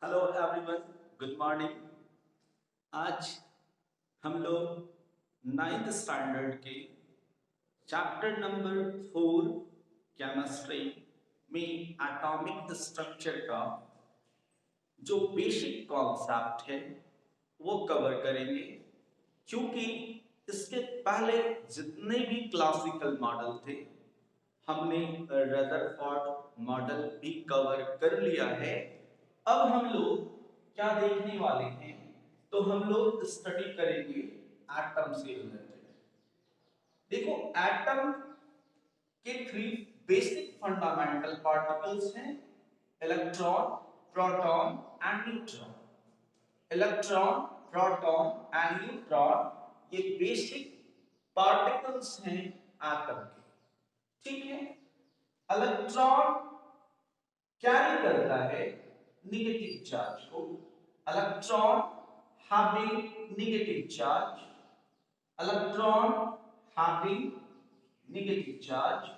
Hello everyone, good morning. आज हम लोग नाइन्थ स्टैंडर्ड के चैप्टर नंबर 4 केमिस्ट्री में एटॉमिक स्ट्रक्चर का जो बेसिक कॉन्सेप्ट है वो कवर करेंगे, क्योंकि इसके पहले जितने भी क्लासिकल मॉडल थे हमने रदरफोर्ड मॉडल भी कवर कर लिया है। अब हम लोग क्या देखने वाले हैं, तो हम लोग स्टडी करेंगे एटम से रिलेटेड। देखो, एटम के 3 बेसिक फंडामेंटल पार्टिकल्स हैं, electron, proton and neutron. Electron, proton and neutron ये बेसिक पार्टिकल्स हैं एटम के। ठीक है। इलेक्ट्रॉन कैरी करता है नेगेटिव चार्ज को। Electron having negative charge, electron having negative charge,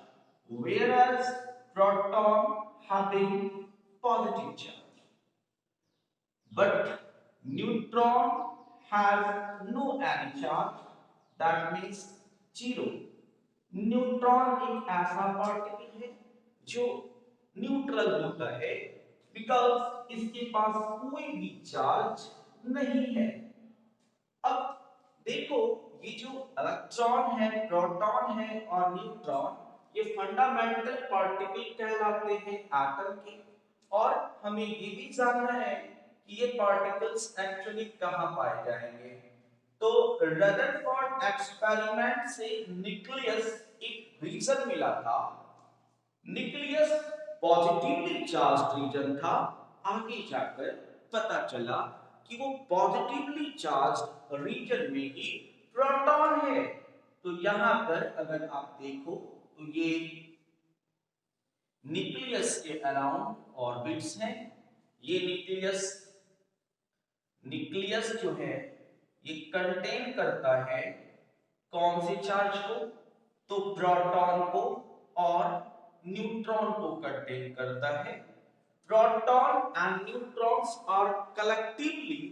whereas proton having positive charge. But neutron has no any charge, that means zero. Neutron एक ऐसा पार्टिकल है जो न्यूट्रल होता है, बिकॉज इसके पास कोई भी चार्ज नहीं है। अब देखो, ये जो इलेक्ट्रॉन है, प्रोटॉन है और न्यूट्रॉन, ये फंडामेंटल पार्टिकल कहलाते हैं एटम के। और हमें ये भी जानना है कि ये पार्टिकल्स एक्चुअली कहां पाए जाएंगे। तो रदरफोर्ड एक्सपेरिमेंट से न्यूक्लियस एक रीजन मिला था। न्यूक्लियस पॉजिटिवली चार्ज रीजन था। आगे जाकर पता चला कि वो पॉजिटिवली चार्ज रीजन में ही प्रोटॉन है। तो यहां पर अगर आप देखो तो ये न्यूक्लियस के अराउंड ऑर्बिट्स हैं। ये न्यूक्लियस न्यूक्लियस जो है ये कंटेन करता है कौन से चार्ज को, तो प्रोटॉन को और न्यूट्रॉन को कंटेन करता है। Proton and neutrons are collectively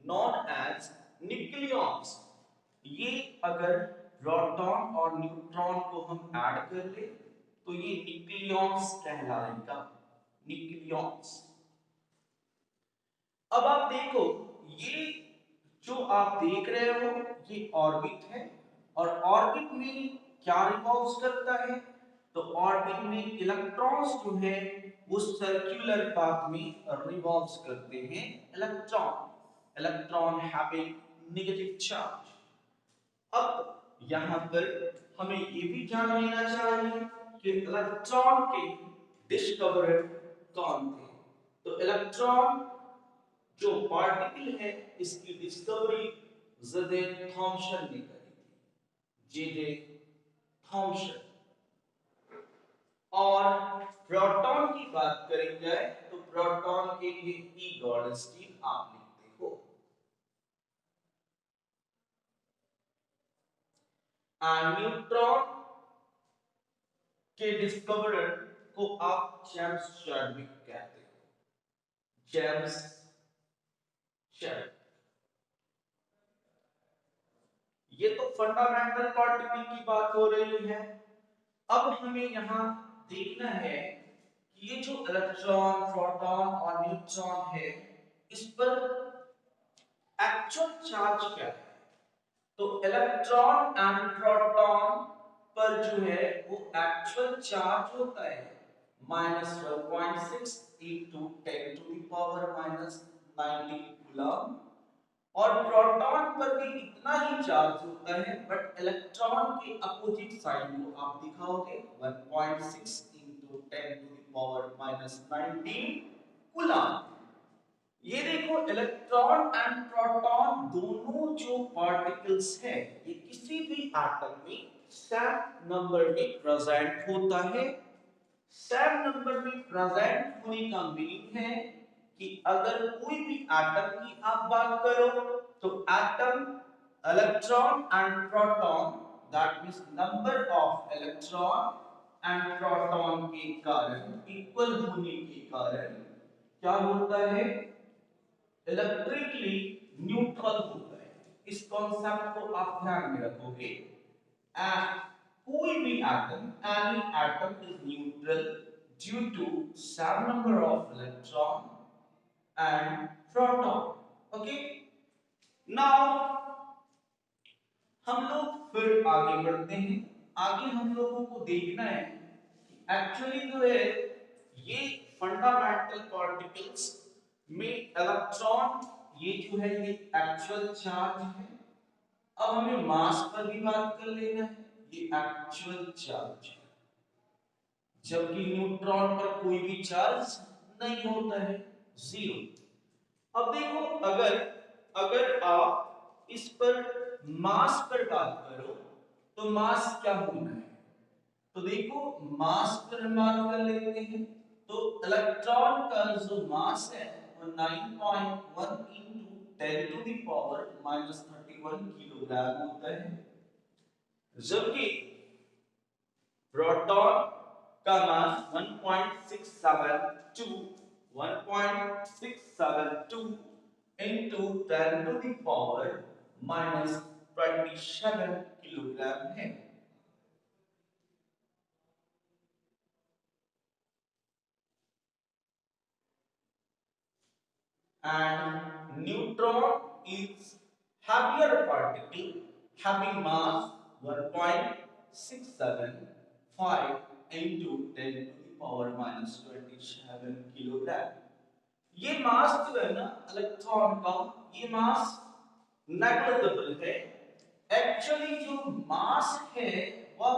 known as nucleons. ये अगर प्रोटॉन और न्यूट्रॉन को हम ऐड कर ले तो ये न्यूक्लियॉन्स कहलाएगा, न्यूक्लियॉन्स। अब आप देखो, ये जो आप देख रहे हो ये ऑर्बिट है, और ऑर्बिट में क्या रिवॉल्व करता है, तो ऑर्बिट में इलेक्ट्रॉन्स जो है वो सर्कुलर पाथ में रिवॉल्व करते हैं। Electron having negative charge. अब यहां पर हमें ये भी जान लेना चाहिए कि इलेक्ट्रॉन के डिस्कवरर कौन थे। तो इलेक्ट्रॉन जो पार्टिकल है इसकी डिस्कवरी जे थॉमसन ने करी थी, जे थॉमसन। और प्रोटॉन की बात करी जाए तो प्रोटॉन के लिए ई गॉडस्टीन आप लिखते हो। एंड न्यूट्रॉन के डिस्कवरर को आप जेम्स चैडविक कहते हो, जेम्स चैडविक। ये तो फंडामेंटल पार्टिकल की बात हो रही है। अब हमें यहाँ देखना है कि ये जो इलेक्ट्रॉन, प्रोटॉन और न्यूट्रॉन है, इस पर एक्चुअल चार्ज क्या है। तो इलेक्ट्रॉन एंड प्रोटॉन पर जो है वो एक्चुअल चार्ज होता है -1.6 into 10 to the power -90 coulomb. और प्रोटॉन पर भी इतना ही चार्ज होता है, बट इलेक्ट्रॉन के अपोजिट साइड को आप दिखाओगे 1.6 into 10 to the power -19 coulomb. ये देखो, इलेक्ट्रॉन एंड प्रोटॉन दोनों जो पार्टिकल्स है ये किसी भी एटम में सेम नंबर में प्रेजेंट होता है। सेम नंबर में प्रेजेंट होने का मीनिंग है कि अगर कोई भी एटम की आप बात करो तो atom, electron and proton, that means number of electron and proton के कारण इक्वल होने के कारण क्या होता है, इलेक्ट्रिकली न्यूट्रल होता है। इस कॉन्सेप्ट को आप ध्यान में रखोगे। कोई भी atom, any atom is neutral due to some number of electron and proton. Okay, now हम लोग फिर आगे बढ़ते हैं। आगे हम लोगों को देखना है कि एक्चुअली जो है ये फंडामेंटल पार्टिकल्स में इलेक्ट्रॉन, ये जो है ये एक्चुअल चार्ज है। अब हमें मास पर भी बात कर लेना है। ये एक्चुअल चार्ज है, जबकि न्यूट्रॉन पर कोई भी चार्ज नहीं होता है, जीरो। अब देखो, अगर अगर आप इस पर मास पर बात करो तो मास क्या होना है, तो देखो मास पर हम बात कर लेते हैं। तो इलेक्ट्रॉन का जो मास है वो 9.1 into 10 to the power -31 kilogram होता है, जबकि प्रोटॉन का मास 1.672 into 10 to the power -27 kilogram है। And neutron is heavier particle having mass 1.675 into 10 to the power -27 kilogram. ये मास जो है ना इलेक्ट्रॉन का, ये मास नेग्लिजिबल है। एक्चुअली जो मास है वह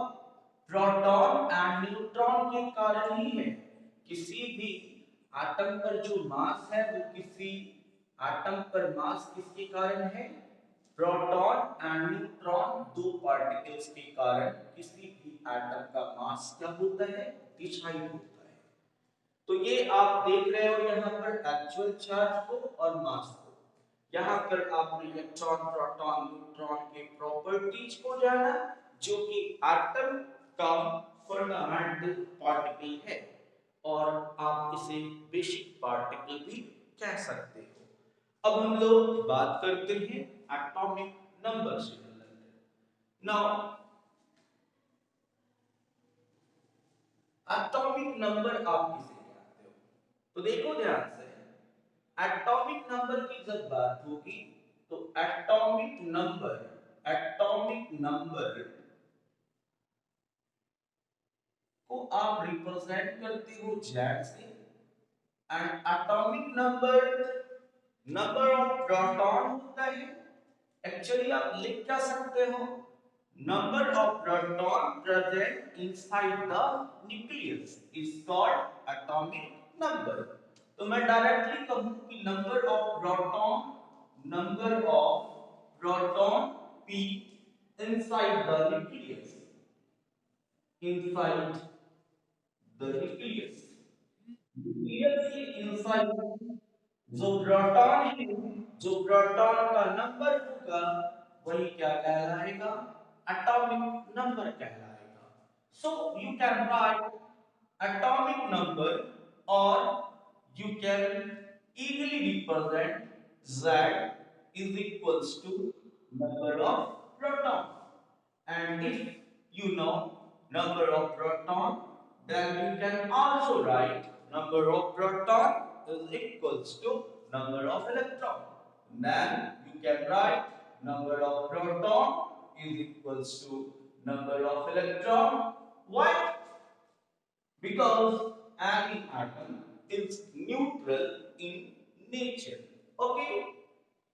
प्रोटॉन एंड न्यूट्रॉन के कारण ही है। किसी भी एटम पर जो मास है वो किसी एटम पर मास किसके कारण है, प्रोटॉन एंड न्यूट्रॉन दो पार्टिकल्स के कारण किसी भी एटम का मास क्या होता है, डिसाइड होता है। तो ये आप देख रहे हो यहाँ पर एक्चुअल चार्ज को और मास को। यहाँ पर आपने इलेक्ट्रॉन, प्रोटॉन, न्यूट्रॉन के प्रॉपर्टीज को जाना, जो कि एटम का फंडामेंटल पार्टिकल है और आप इसे बेसिक पार्टिकल भी कह सकते हो। अब हम लोग बात करते हैं एटॉमिक नंबर से रिलेटेड। नाउ एटॉमिक नंबर आप किसे कहते हो, तो देखो ध्यान से, एटॉमिक नंबर की जब बात होगी तो एटॉमिक नंबर को आप रिप्रेजेंट करते हो जेड से। And atomic number number of proton होता है। एक्चुअली आप लिख क्या सकते हो, number of proton present inside the nucleus is called atomic number. तो मैं डायरेक्टली कहूं कि number of proton p inside the nucleus, inside the nucleus, nucleus के inside जो प्रोटॉन है, जो प्रोटॉन का नंबर होगा वही क्या कहलाएगा, एटॉमिक नंबर कहलाएगा। So you can write atomic number, or you can easily represent Z is equals to number of proton. And if you know number of proton, then you can also write number of proton is equals to number of electron. Then you can write number of proton is equals to number of electron. Why? Because any atom is neutral in nature. Okay,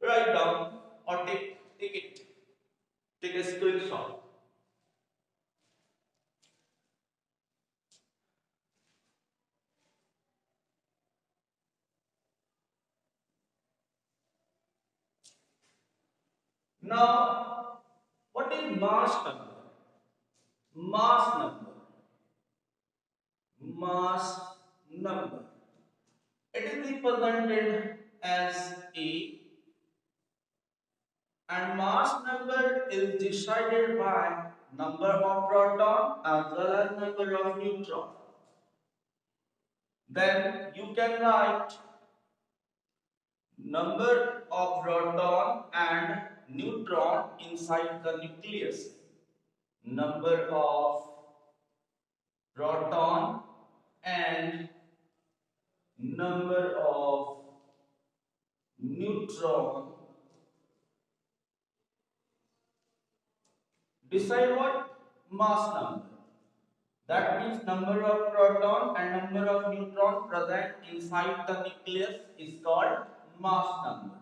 write down or take a screenshot. Now, what is mass number? Mass number. Mass number. It is represented as A, and mass number is decided by number of proton as well as number of neutron. Then you can write number of proton and neutron inside the nucleus. Number of proton and number of neutron. Decide what? Mass number. That means number of proton and number of neutron present inside the nucleus is called mass number.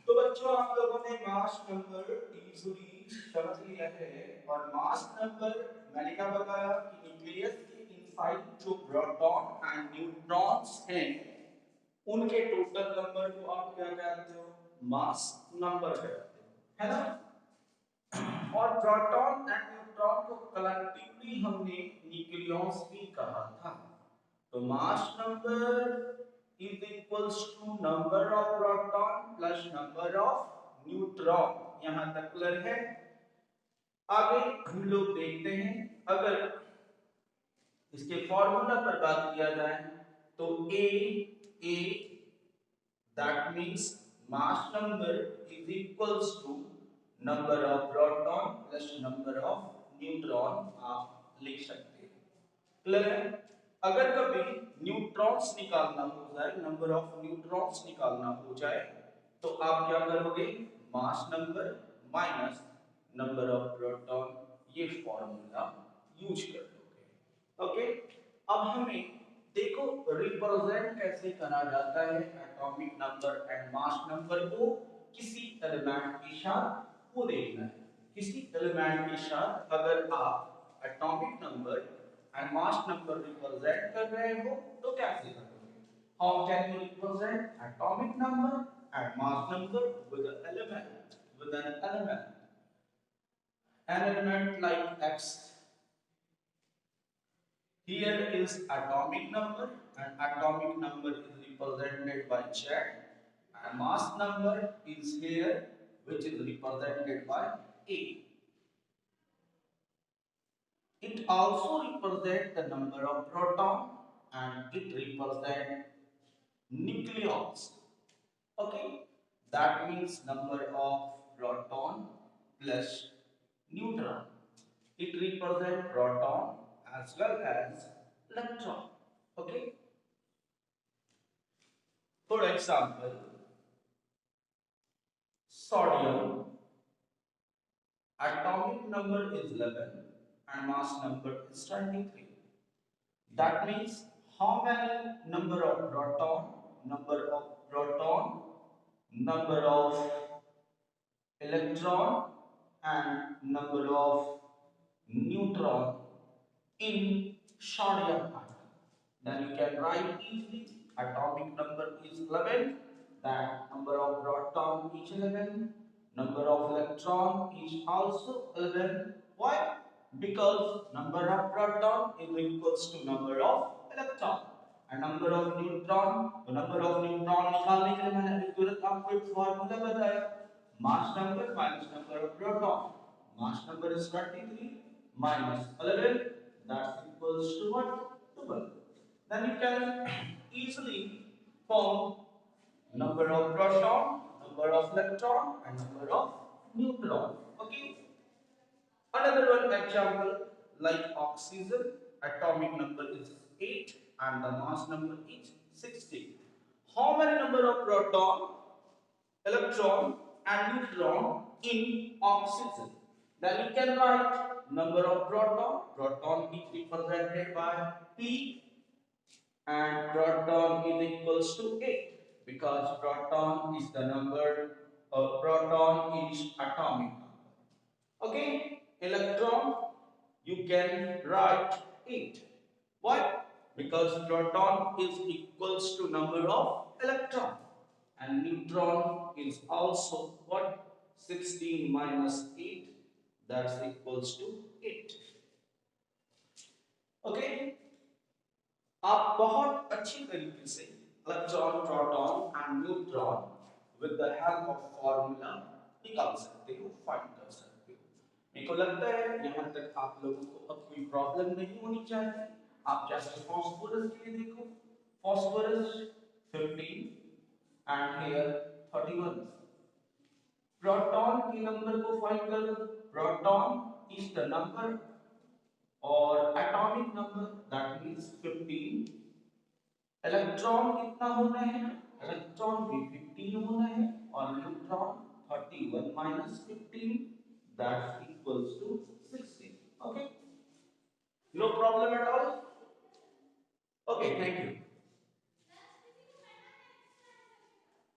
तो बच्चों आप लोगों ने mass number easily समझ लिया है और mass number मैंने क्या बताया कि न्यूक्लियस के इनसाइड जो प्रोटॉन एंड न्यूट्रॉन्स हैं उनके टोटल नंबर को आप क्या कहते हो मास नंबर कहते हो है ना और प्रोटॉन एंड न्यूट्रॉन को कलेक्टिवली हमने न्यूक्लियस भी कहा था तो mass number is equals to number of proton plus number of neutron यहां तक क्लियर है आगे हम लोग देखते हैं अगर इसके फॉर्मूला पर बात किया जाए तो A that means mass number is equals to number of proton plus number of neutron आप लिख सकते हैं क्लियर है अगर कभी न्यूट्रॉन्स निकालना हो जाए नंबर ऑफ न्यूट्रॉन्स निकालना हो जाए तो आप क्या करोगे mass number minus number of proton ये फॉर्मूला यूज कर लोगे ओके अब हमें देखो रिप्रेजेंट कैसे करा जाता है atomic number and mass number को किसी एलिमेंट के साथ वो देखना है किसी एलिमेंट के साथ अगर आप atomic number and mass number represent कर रहे हो तो कैसे करोगे how can you represent atomic number and mass number with an element like x here is atomic number and atomic number is represented by z and mass number is here which is represented by a. It also represents the number of proton and it represents nucleons. Okay, that means number of proton plus neutron. It represents proton as well as electron. Okay. For example, sodium atomic number is 11 and mass number is 23. That means how many number of proton, number of electron and number of neutron in sodium atom. Then you can write easily atomic number is 11, that number of proton is 11, number of electron is also 11. Why? Because number of proton is equals to number of electron and number of neutron. तो number of neutron निकालने के लिए मैंने अभी तुरंत आपको एक formula बताया mass number minus number of proton. Mass number is 23 minus 11 that's equals to what? 12. Then you can easily form number of proton, number of electron and number of neutron. Okay. Another one example like oxygen atomic number is 8 and the mass number is 60. How many number of proton, electron and neutron in oxygen? Then you can write number of proton is represented by P and proton is equals to 8 because proton is the number of proton is atomic number. Okay, electron you can write 8. Why? Because proton is equals to number of electron and neutron is also what? 16 minus 8, that's equals to 8. Okay, आप बहुत अच्छी तरीके से electron, proton and neutron with the help of formula निकाल सकते हो, find कर सकते हो। मेरे को लगता है यहाँ तक आप लोगों को अब कोई प्रॉब्लम नहीं होनी चाहिए। आप जैसे फास्फोरस के लिए देखो, फास्फोरस 15 एंड हियर 31। प्रोटॉन के नंबर को फाइंड करो, प्रोटॉन इज द नंबर और atomic number that means 15। Electron कितना होना है, इलेक्ट्रॉन भी 15 होना है और neutron 31 minus 15 that equals to 16. Okay, no problem at all. Okay, thank you.